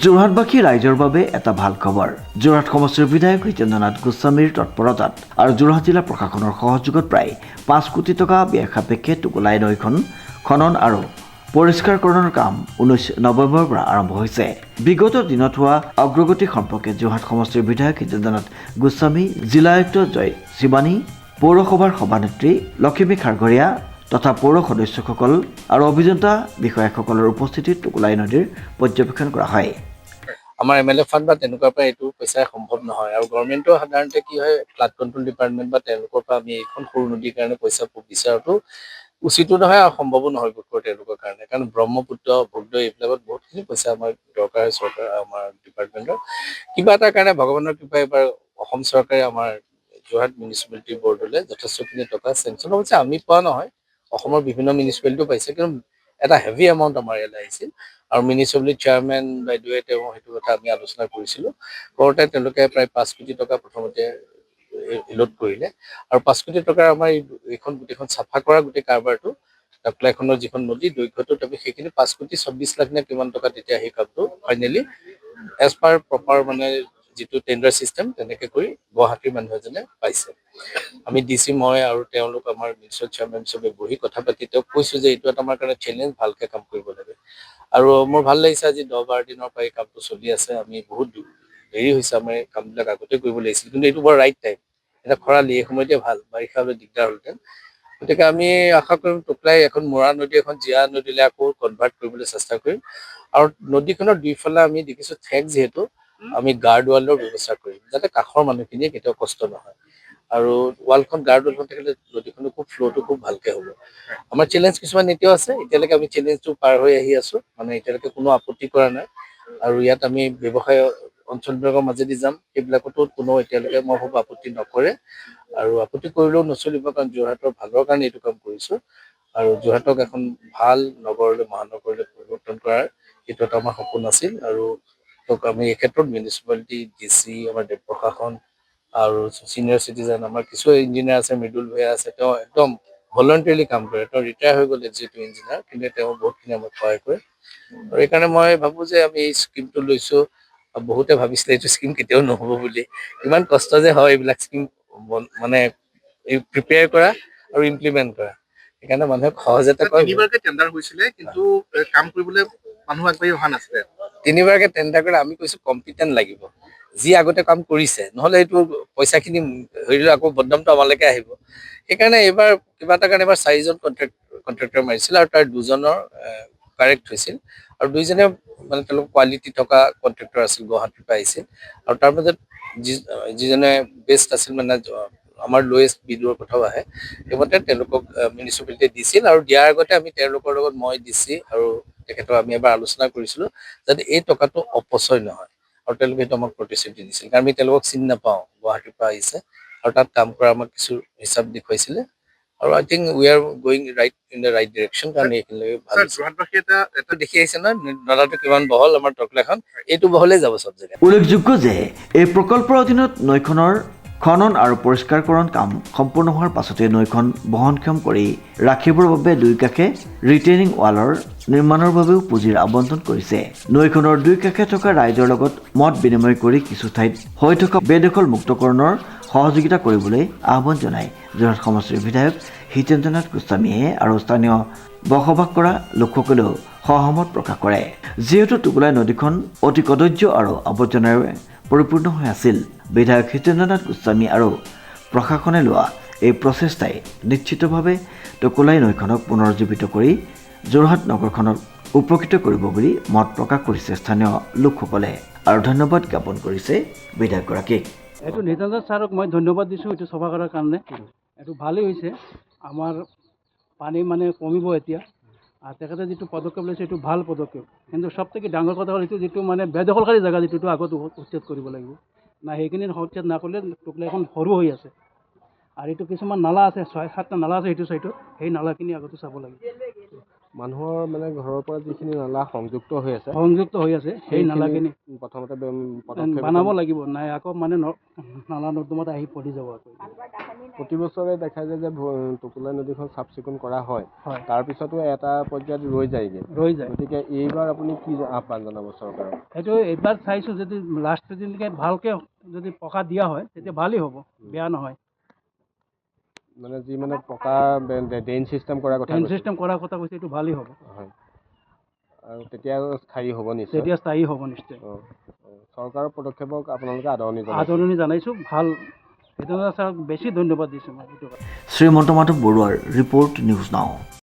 যোৰহাটবাসী ৰাইজৰ বাবে এটা ভাল খবৰ। যোৰহাট সমষ্টিৰ বিধায়ক হিতেন্দ্ৰনাথ গোস্বামীৰ তৎপৰতাত আৰু যোৰহাট জিলা প্ৰশাসনৰ সহযোগত প্ৰায় 5 কোটি টকা ব্যয় সাপেক্ষে টোকোলাই নৈখন খনন আৰু পৰিষ্কাৰকৰণৰ কাম 19 নৱেম্বৰৰ পৰা আৰম্ভ হৈছে। বিগত দিনত হোৱা অগ্ৰগতি সম্পৰ্কে যোৰহাট সমষ্টিৰ বিধায়ক হিতেন্দ্ৰনাথ গোস্বামী, জিলা আয়ুক্ত জয় শিৱানী, পৌৰসভাৰ সভানেত্ৰী লক্ষ্মী খাৰঘৰীয়া তথা পৌৰ সদস্যসকল আৰু অভিযন্তা বিষয়াসকলৰ উপস্থিতিত টোকোলাই নদীৰ পৰ্যবেক্ষণ কৰা হয়। আমাৰ MLA ফাণ্ড বা তেনেকুৱাৰ পৰা এইটো পইচা সম্ভৱ নহয় আৰু গভৰ্ণমেণ্টৰ সাধাৰণতে কি হয় ফ্লাড কণ্ট্ৰল ডিপাৰ্টমেণ্ট বা তেওঁলোকৰ পৰা আমি এইখন সৰু নদীৰ কাৰণে পইচা বিচাৰাটো উচিতো নহয় আৰু সম্ভৱো নহয় তেওঁলোকৰ কাৰণে, কাৰণ ব্ৰহ্মপুত্ৰ ভোগদৈ এইবিলাকত বহুতখিনি পইচা আমাৰ দৰকাৰ হয় চৰকাৰ আমাৰ ডিপাৰ্টমেণ্টৰ। কিবা এটাৰ কাৰণে ভগৱানৰ কৃপা এইবাৰ অসম চৰকাৰে আমাৰ যোৰহাট মিউনিচিপালিটি বৰ্ডলৈ যথেষ্টখিনি টকা চেংচন হৈছে। আমি পোৱা নহয়, অসমৰ বিভিন্ন মিউনিচিপালিটিও পাইছে, কিন্তু এটা হেভি এমাউণ্ট আমাৰ ইয়ালৈ আহিছিল আৰু মিউনিচিপালিটি চেয়াৰমেন বাইদেৱে তেওঁ সেইটো কথা আমি আলোচনা কৰিছিলোঁ। কৰোঁতে তেওঁলোকে প্ৰায় 5 কোটি টকা প্ৰথমতে এলট কৰিলে আৰু 5 কোটি টকাৰ আমাৰ এইখন গোটেইখন চাফা কৰা গোটেই কাৰবাৰটো টোকোলাইখনৰ যিখন নদী দৈৰ্ঘ্যটো আমি সেইখিনি 5 কোটি 24 লাখ নে কিমান টকা তেতিয়া সেই কামটো ফাইনেলি এজ পাৰ প্ৰপাৰ মানে যিটো টেণ্ডাৰ চিষ্টেম তেনেকৈ কৰি গুৱাহাটীৰ মানুহ এজনে পাইছে। আমি DC মই আৰু তেওঁলোক আমাৰ মিউনিচিপেল চেয়াৰমেন চবে বহি কথা পাতি তেওঁক কৈছোঁ যে এইটো এটা আমাৰ কাৰণে চেলেঞ্জ, ভালকৈ কাম কৰিব লাগে। আৰু মোৰ ভাল লাগিছে আজি 10-12 দিনৰ পৰা এই কামটো চলি আছে। আমি বহুত দেৰি হৈছে, আমাৰ এই কামবিলাক আগতে কৰিব লাগিছিল, কিন্তু এইটো বৰ ৰাইট টাইম। এটা খৰালি এই সময়তে ভাল, বাৰিষা হ'লে দিগদাৰ হ'লহেঁতেন। গতিকে আমি আশা কৰিম টোকোলাই এখন মৰা নদী এখন জীয়া নদীলৈ আকৌ কনভাৰ্ট কৰিবলৈ চেষ্টা কৰিম আৰু নদীখনৰ দুইফালে আমি দেখিছোঁ ঠেক যিহেতু আমি গাৰ্ড ৱালৰ ব্যৱস্থা কৰিম যাতে কাষৰ মানুহখিনিয়ে কেতিয়াও কষ্ট নহয় আৰু ৱালখন গাৰ্ড ৱালখন থাকিলে নদীখনৰ খুব ফ্ল'টো খুব ভালকৈ হ'ব। আমাৰ চেলেঞ্জ কিছুমান এতিয়াও আছে, এতিয়ালৈকে আমি চেলেঞ্জটো পাৰ হৈ আহি আছোঁ, মানে এতিয়ালৈকে কোনো আপত্তি কৰা নাই আৰু ইয়াত আমি ব্যৱসায় অঞ্চলবিলাকৰ মাজেদি যাম, সেইবিলাকতো কোনো এতিয়ালৈকে মই ভাবোঁ আপত্তি নকৰে আৰু আপত্তি কৰিলেও নচলিব, কাৰণ যোৰহাটৰ ভালৰ কাৰণে এইটো কাম কৰিছোঁ আৰু যোৰহাটক এখন ভাল নগৰলৈ মহানগৰলৈ পৰিৱৰ্তন কৰাৰ এইটো এটা আমাৰ সপোন আছিল আৰু আমি এই ক্ষেত্ৰত মিউনিচিপালিটি DC আমাৰ দেশ প্ৰশাসন আৰু চিনিয়ৰ চিটিজেন আমাৰ কিছু ইঞ্জিনিয়াৰ আছে, মৃদুল ভূঞা আছে, তেওঁ একদম ভলণ্টাৰীলি কাম কৰে। তেওঁ ৰিটায়াৰ হৈ গ'ল যিটো ইঞ্জিনিয়াৰ, কিন্তু তেওঁ বহুতখিনি আমাক সহায় কৰে আৰু সেইকাৰণে মই ভাবোঁ যে আমি এই স্কিমটো লৈছোঁ। বহুতে ভাবিছিলে এইটো স্কিম কেতিয়াও নহ'ব বুলি, ইমান কষ্ট যে হয় এইবিলাক স্কিম মানে প্ৰিপেয়াৰ কৰা আৰু ইমপ্লিমেণ্ট কৰা, সেইকাৰণে মানুহক সহজতে কয়। 3বাৰকে টেণ্ডাৰ হৈছিলে, কিন্তু কাম কৰিবলৈ মানুহ আগবাঢ়ি অহা নাছিলে। 3বাৰকে টেণ্ডাৰ কৰি আমি কৈছোঁ কম্পিটেণ্ট লাগিব, যি আগতে কাম কৰিছে, নহ'লে এইটো পইচাখিনি ধৰিলে আকৌ বদনামটো আমালৈকে আহিব। সেইকাৰণে এইবাৰ কিবা এটা কাৰণে এবাৰ 4জন কণ্ট্ৰেক্টৰ মাৰিছিল আৰু তাৰ 2জনৰ কাৰেক্ট হৈছিল আৰু 2জনে মানে তেওঁলোক কোৱালিটি থকা কণ্ট্ৰেক্টৰ আছিল, গুৱাহাটীৰ পৰা আহিছিল আৰু তাৰ মাজত যিজনে বেষ্ট আছিল মানে আমাৰ লোৱেষ্ট বিডৰ কথাও আহে, সেইমতে তেওঁলোকক মিউনিচিপালিটিয়ে দিছিল আৰু দিয়াৰ আগতে আমি তেওঁলোকৰ লগত মই DC আৰু তেখেতৰ আমি এবাৰ আলোচনা কৰিছিলোঁ যাতে এই টকাটো অপচয় নহয় আৰু তেওঁলোকে সেইটো আমাক প্ৰতিশ্ৰুতি দিছিল, কাৰণ আমি তেওঁলোকক চিনি নাপাওঁ, গুৱাহাটীৰ পৰা আহিছে আৰু তাত কাম কৰা আমাক কিছু হিচাপ দেখুৱাইছিলে আৰু I think we are going right in the right direction, কাৰণ এইখিনিলৈকে ভাল যোৰহাটবাসী এটা দেখি আহিছে নহয় নলাটো কিমান বহল, আমাৰ টোকোলাইখন এইটো বহলেই যাব চব জেগাত। উল্লেখযোগ্য যে এই প্ৰকল্পৰ অধীনত নৈখনৰ খনন আৰু পৰিষ্কাৰকৰণ কাম সম্পূৰ্ণ হোৱাৰ পাছতে নৈখন বহনক্ষম কৰি ৰাখিবৰ বাবে দুই কাষে ৰিটেইনিং ৱালৰ নিৰ্মাণৰ বাবেও পুঁজিৰ আবণ্টন কৰিছে। নৈখনৰ দুই কাষে থকা ৰাইজৰ লগত মত বিনিময় কৰি কিছু ঠাইত হৈ থকা বেদখল মুক্তকৰণৰ সহযোগিতা কৰিবলৈ আহ্বান জনায় যোৰহাট সমষ্টিৰ বিধায়ক হিতেন্দ্ৰনাথ গোস্বামীয়ে আৰু স্থানীয় বসবাস কৰা লোকসকলেও সহমত প্ৰকাশ কৰে। যিহেতু টোকোলাই নদীখন অতি কদৰ্য আৰু আৱৰ্জনাৰে পৰিপূৰ্ণ হৈ আছিল, বিধায়ক হিতেন্দ্ৰনাথ গোস্বামী আৰু প্ৰশাসনে লোৱা এই প্ৰচেষ্টাই নিশ্চিতভাৱে টোকোলাই নৈখনক পুনৰুজ্জীৱিত কৰি যোৰহাট নগৰখনক উপকৃত কৰিব বুলি মত প্ৰকাশ কৰিছে স্থানীয় লোকসকলে আৰু ধন্যবাদ জ্ঞাপন কৰিছে বিধায়কগৰাকীক। এইটো নিতান্ত ছাৰক মই ধন্যবাদ দিছোঁ এইটো চফা কৰাৰ কাৰণে। এইটো ভালেই হৈছে, আমাৰ পানী মানে কমিব এতিয়া আৰু তেখেতে যিটো পদক্ষেপ লৈছে এইটো ভাল পদক্ষেপ, কিন্তু চবথেকে ডাঙৰ কথা হ'ল এইটো যিটো মানে বেদখলকাৰী জেগা যিটো আগত উচ্ছেদ কৰিব লাগিব না, সেইখিনি উচ্ছেদ নকৰিলে টোকোলাইখন সৰু হৈ আছে আৰু এইটো কিছুমান নালা আছে, 6-7টা নালা আছে এইটো চাইডত, সেই নালাখিনি আগতে চাব লাগে। মানুহৰ মানে ঘৰৰ পৰা যিখিনি নালা সংযুক্ত হৈ আছে সংযুক্ত হৈ আছে সেই নালাখিনি প্ৰথমতে বনাব লাগিব, নাই আকৌ মানে নালা নৰ্দমাত আহি পৰি যাব আকৌ। প্ৰতি বছৰে দেখা যায় যে টোকোলা নদীখন চাফ চিকুণ কৰা হয়, হয়, তাৰপিছতো এটা পৰ্যায়ত ৰৈ যায়গৈ। ৰৈ যায়। গতিকে এইবাৰ আপুনি কি আহ্বান জনাব চৰকাৰক? সেইটো এইবাৰ চাইছোঁ যদি লাষ্ট দিনলৈকে ভালকৈ যদি পকা দিয়া হয় তেতিয়া ভালেই হ'ব, বেয়া নহয়। মানে যি মানে পকা ড্ৰেইন চিষ্টেম কৰাৰ কথা ড্ৰেইন কৈছে। চিষ্টেম কৰাৰ কথা কৈছে, এইটো ভালেই হ'ব। হয়, আৰু তেতিয়া স্থায়ী হ'ব নিশ্চয়। তেতিয়া স্থায়ী হ'ব নিশ্চয়। চৰকাৰৰ পদক্ষেপক আপোনালোকে আদৰণি জনাইছে। আদৰণি জনাইছোঁ, ভাল। সেইটো ছাৰক বেছি ধন্যবাদ দিছোঁ মই এইটো। শ্ৰীমন্ত মাধৱ বৰুৱাৰ ৰিপৰ্ট, নিউজ নাও।